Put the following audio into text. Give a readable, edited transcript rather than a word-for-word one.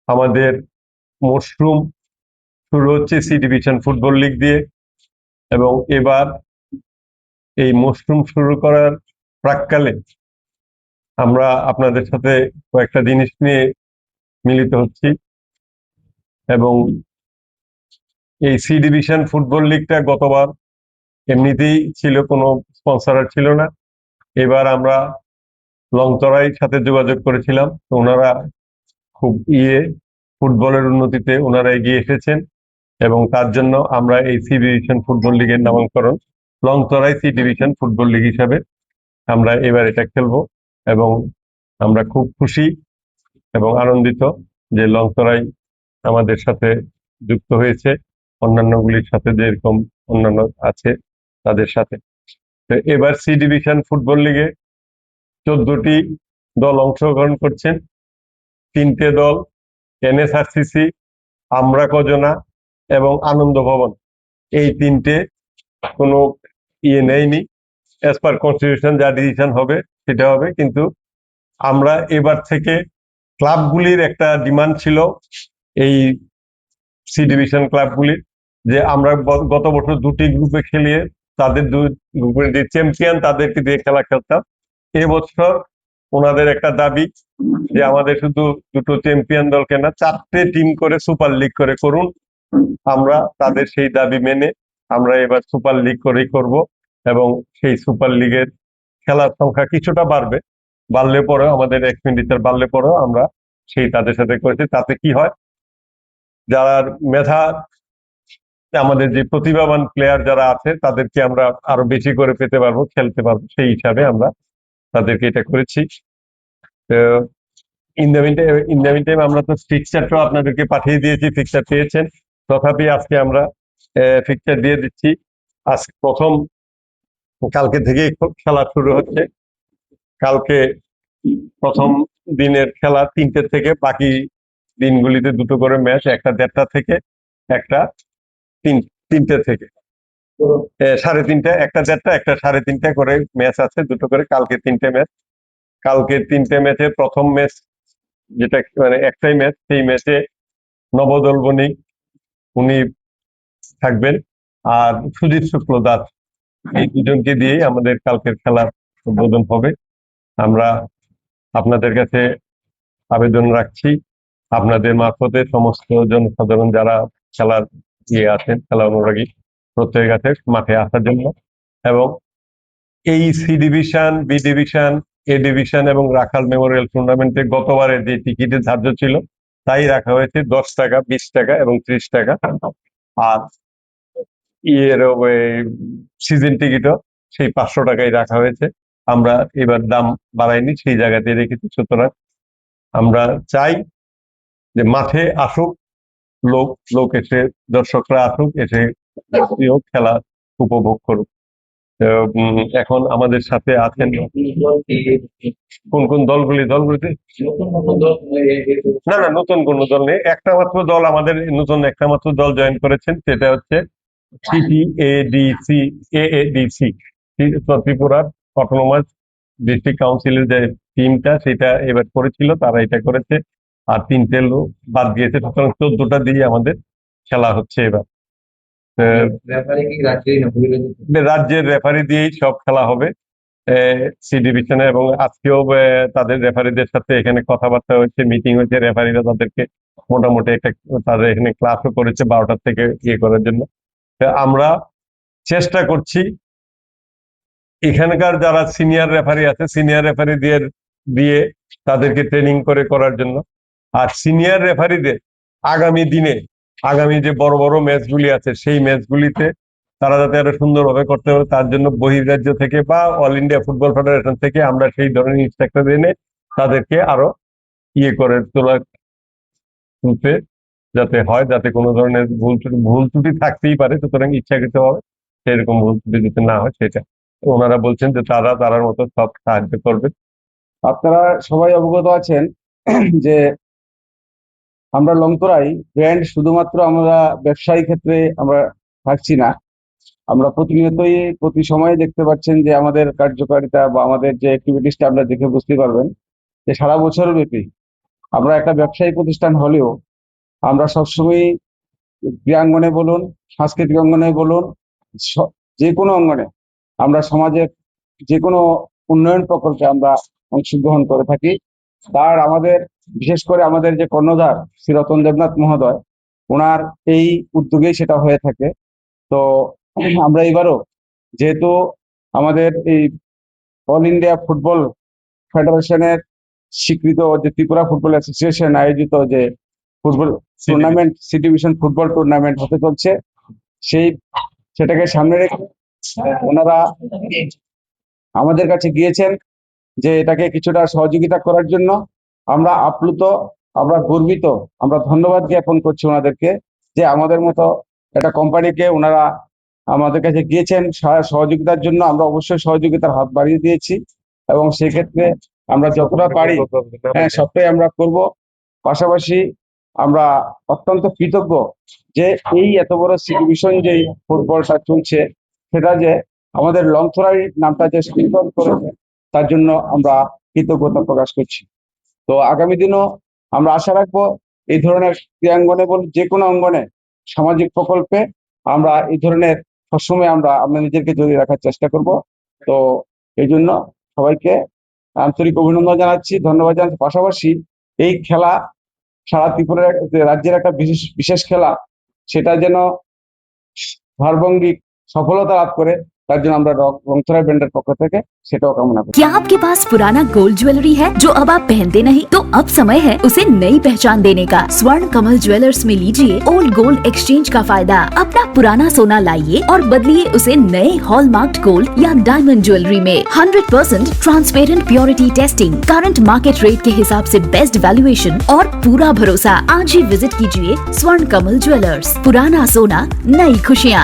আমাদের মশরুম শুরু হচ্ছে সি ডিভিশন ফুটবল লিগ দিয়ে, এবং এবার এই মশরুম শুরু করার প্রাক্কালে আমরা আপনাদের সাথে কয়েকটা জিনিস নিয়ে মিলিত হচ্ছি। এবং এই সি ডিভিশন ফুটবল লিগটা গতবার এমনিতেই ছিল, কোনো স্পন্সর ছিল না। এবার আমরা লংতরাই সাথে যোগাযোগ করেছিলাম, তো ওনারা খুব ফুটবলের উন্নতিতে ওনারা এগিয়ে এসেছেন, এবং তার জন্য আমরা এই সি ডিভিশন ফুটবল লিগের নামাঙ্করণ Longtharai C division football league হিসাবে আমরা এবার এটা খেলবো। এবং আমরা খুব খুশি এবং আনন্দিত যে লংতরাই আমাদের সাথে যুক্ত হয়েছে, অন্যান্যগুলির সাথে যেরকম অন্যান্য আছে তাদের সাথে। তো এবার সি ডিভিশন ফুটবল লিগে 14টি দল অংশগ্রহণ করছেন। 3টে দল এনএসআরসিসি, আমরা কজনা এবং আনন্দ ভবন, এই 3টে কোনো নেয়নি। অ্যাজ পার কনস্টিটিউশন যা ডিসিশন হবে সেটা হবে। কিন্তু আমরা এবার থেকে ক্লাবগুলির একটা ডিমান্ড ছিল, এই সি ডিভিশন ক্লাবগুলির, যে আমরা গত বছর 2টি গ্রুপে খেলিয়ে তাদের 2 গ্রুপের যে চ্যাম্পিয়ন তাদেরকে দিয়ে খেলা খেলতাম। এবছর ওনাদের একটা দাবি যে আমাদের শুধু 2টো চ্যাম্পিয়ন দলকে না, 4টে টিম করে সুপার লিগ করে করুন। আমরা তাদের সেই দাবি মেনে আমরা এবার সুপার লিগ করেই করব, এবং সেই সুপার লিগের খেলার সংখ্যা কিছুটা বাড়লে পরেও, আমাদের এক্সপেন্ডিচার বাড়লে পরেও আমরা সেই তাদের সাথে করেছি। তাতে কি হয়, যারা মেধা, আমাদের যে প্রতিভাবান প্লেয়ার যারা আছে তাদেরকে আমরা আরো বেশি করে পেতে পারবো, খেলতে পারবো, সেই হিসাবে আমরা তাদেরকে এটা করেছি। ইন দ্য মিন টাইম আমরা তো ফিক্সচারটাও আপনাদেরকে পাঠিয়ে দিয়েছি, ফিক্সচার পেয়েছেন। তথাপি আজকে আমরা ফিক্সচার দিয়ে দিচ্ছি। আজ কালকে থেকেই খেলা শুরু হচ্ছে। কালকে প্রথম দিনের খেলা 3টে থেকে, বাকি দিনগুলিতে 2টো করে ম্যাচ, একটা 1:30টা থেকে, একটা 3টে থেকে, 3:30, একটা 1:30, একটা 3:30 করে ম্যাচ আছে, 2টো করে। কালকে 3টে ম্যাচ। কালকে 3টে ম্যাচের প্রথম ম্যাচ, যেটা মানে একটাই ম্যাচ, সেই ম্যাচে নবদল বণিক উনি থাকবেন, আর সুজিত শুক্ল দাস, এই দুজনকে দিয়েই আমাদের কালকের খেলার উদ্বোধন হবে। আমরা আপনাদের কাছে আবেদন রাখছি, আপনাদের মারফতে সমস্ত জনসাধারণ যারা খেলার আছেন, খেলা অনুরাগী, প্রত্যেকের কাছে মাঠে আসার জন্য। এবং এই সি ডিভিশন, বি ডিভিশন, এ ডিভিশন এবং রাখাল মেমোরিয়াল টুর্নামেন্টে গতবারের যে টিকিটের ধার্য ছিল তাই রাখা হয়েছে 10 টাকা, 20 টাকা এবং 30 টাকা। আর ইয়ের সিজন টিকিটও সেই 500 টাকায় রাখা হয়েছে। আমরা এবার দাম বাড়াইনি, সেই জায়গাতে রেখেছি। সুতরাং আমরা চাই যে মাঠে আসুক লোক, এসে দর্শকরা আসুক, এসে খেলা উপভোগ করুক। এখন আমাদের সাথে আছেন কোন কোন দলগুলিতে? না না, নতুন কোন দল নেই। একটা মাত্র দল, আমাদের নতুন একটা মাত্র দল জয়েন করেছেন, সেটা হচ্ছে সিটিএডিসি, এএডিসি, ত্রিপুরার অটোনমাস ডিস্ট্রিক্ট কাউন্সিলের যে টিমটা, সেটা এবার করেছিল, তারা এটা করেছে। আর 3টে লোক বাদ দিয়েছে, সুতরাং 14টা দিয়ে আমাদের খেলা হচ্ছে এবার। রাজ্যের রেফারি দিয়েই সব খেলা হবে সি ডিভিশনে। এবং আজকেও তাদের রেফারিদের সাথে এখানে কথাবার্তা হয়েছে, মিটিং হয়েছে। রেফারিরা তাদেরকে মোটামুটি একটা, তাদের এখানে ক্লাসও করেছে 12টা থেকে করার জন্য। আমরা চেষ্টা করছি এখানকার যারা সিনিয়র রেফারি আছে, সিনিয়র রেফারি দিয়ে তাদেরকে ট্রেনিং করার জন্য। আর সিনিয়র রেফারিদের আগামী দিনে, আগামী যে বড় বড় ম্যাচগুলি আছে, সেই ম্যাচগুলিতে তারা যাতে আরো সুন্দরভাবে করতে পারে, তার জন্য বহির্রাজ্য থেকে বা অল ইন্ডিয়া ফুটবল ফেডারেশন থেকে আমরা সেই ধরনের ইনস্ট্রাক্টর এনে তাদেরকে আরো করে তুলতে যাতে হয়, যাতে কোনো ধরনের ভুল ত্রুটি থাকতেই পারে, সুতরাং ইচ্ছাকৃতভাবে সেরকম ভুল ত্রুটি যাতে না হয়, সেটা ওনারা বলছেন যে তারার মতো সব সাহায্য করবে। আপনারা সবাই অবগত আছেন যে আমরা লংতরাই ব্র্যান্ড শুধুমাত্র আমরা ব্যবসায়ী ক্ষেত্রে আমরা থাকছি না, আমরা প্রতিনিয়তই প্রতি সময়ে দেখতে পাচ্ছেন যে আমাদের কার্যকারিতা বা আমাদের যে অ্যাক্টিভিটিসটা আমরা দেখে বুঝতে পারবেন যে সারা বছর ব্যাপী আমরা একটা ব্যবসায়ী প্রতিষ্ঠান হলেও আমরা সবসময় ক্রীড়াঙ্গনে বলুন, সাংস্কৃতিক অঙ্গনে বলুন, যে কোনো অঙ্গনে আমরা সমাজের যে কোনো উন্নয়ন প্রকল্পে আমরা অংশগ্রহণ করে থাকি। তার আমাদের বিশেষ করে আমাদের যে কর্ণধার শ্রী রতন দেবনাথ মহোদয়, ওনার এই উদ্যোগেই সেটা হয়ে থাকে। তো আমরা এবারও যেহেতু আমাদের এই অল ইন্ডিয়া ফুটবল ফেডারেশনের স্বীকৃত যে ত্রিপুরা ফুটবল অ্যাসোসিয়েশন আয়োজিত যে football tournament, C division football tournament হতে চলছে, সেটাকে সামনে রেখে ওনারা আমাদের কাছে গিয়েছেন যে এটাকে কিছুটা সহযোগিতা করার জন্য। আমরা আপ্লুত, আমরা গর্বিত, আমরা ধন্যবাদ জ্ঞাপন করছি ওনাদেরকে যে আমাদের মতো একটা কোম্পানিকে ওনারা আমাদের কাছে গিয়েছেন সহযোগিতার জন্য। আমরা অবশ্যই সহযোগিতার হাত বাড়িয়ে দিয়েছি এবং সেক্ষেত্রে আমরা যতটা পারি সবটাই আমরা করব। পাশাপাশি আমরা অত্যন্ত কৃতজ্ঞ যে এই এত বড় সি ডিভিশন যে ফুটবলটা চলছে, সেটা যে আমাদের লংথরাই নামটা যে স্পন্সর করেছে, তার জন্য আমরা কৃতজ্ঞতা প্রকাশ করছি। তো আগামী দিনও আমরা আশা রাখবো এই ধরনের ক্রীড়াঙ্গনে বলুন, যে কোনো অঙ্গনে সামাজিক প্রকল্পে আমরা এই ধরনের সবসময় আমরা নিজেদেরকে জড়িয়ে রাখার চেষ্টা করব। তো এই জন্য সবাইকে আন্তরিক অভিনন্দন জানাচ্ছি, ধন্যবাদ জানাচ্ছি। পাশাপাশি এই খেলা সারা ত্রিপুরা রাজ্যের একটা বিশেষ খেলা, সেটা যেন সার্বঙ্গিক সফলতা লাভ করে, তার জন্য আমরা রংথরাই ব্র্যান্ডের পক্ষ থেকে সেটাও কামনা করি। क्या आपके पास पुराना गोल्ड ज्वेलरी है जो अब आप पहनते नहीं? तो अब समय है उसे नई पहचान देने का। स्वर्ण कमल ज्वेलर्स में लीजिए ओल्ड गोल्ड एक्सचेंज का फायदा। अपना पुराना सोना लाइए और बदलिए उसे नए हॉलमार्क्ड गोल्ड या डायमंड ज्वेलरी में। 100% transparent purity testing, current market rate के हिसाब से बेस्ट वैल्यूएशन और पूरा भरोसा। आज ही विजिट कीजिए स्वर्ण कमल ज्वेलर्स। पुराना सोना, नई खुशियाँ।